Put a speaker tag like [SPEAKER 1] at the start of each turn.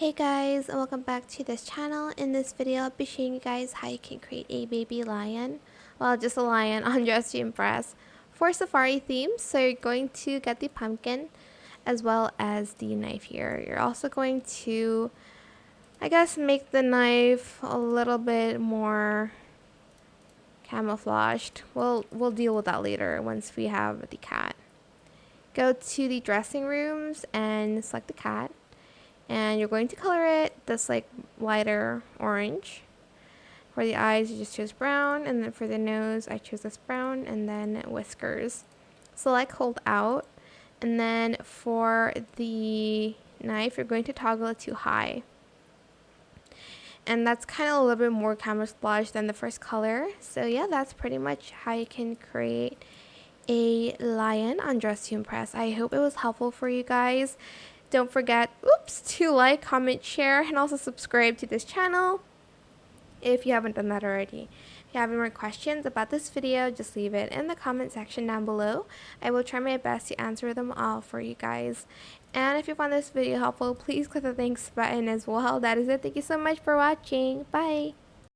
[SPEAKER 1] Hey guys, and welcome back to this channel. In this video, I'll be showing you guys how you can create a baby lion. Well, just a lion on Dress to Impress for safari theme. So you're going to get the pumpkin as well as the knife here. You're also going to, make the knife a little bit more camouflaged. We'll deal with that later once we have the cat. Go to the dressing rooms and select the cat. And you're going to color it this lighter orange. For the eyes, you just choose brown, and then for the nose, I choose this brown, and then whiskers. Select hold out, and then for the knife, you're going to toggle it to high. And that's kind of a little bit more camouflage than the first color. So yeah, that's pretty much how you can create a lion on Dress to Impress. I hope it was helpful for you guys. Don't forget, to like, comment, share, and also subscribe to this channel if you haven't done that already. If you have any more questions about this video, just leave it in the comment section down below. I will try my best to answer them all for you guys. And if you found this video helpful, please click the thanks button as well. That is it. Thank you so much for watching. Bye!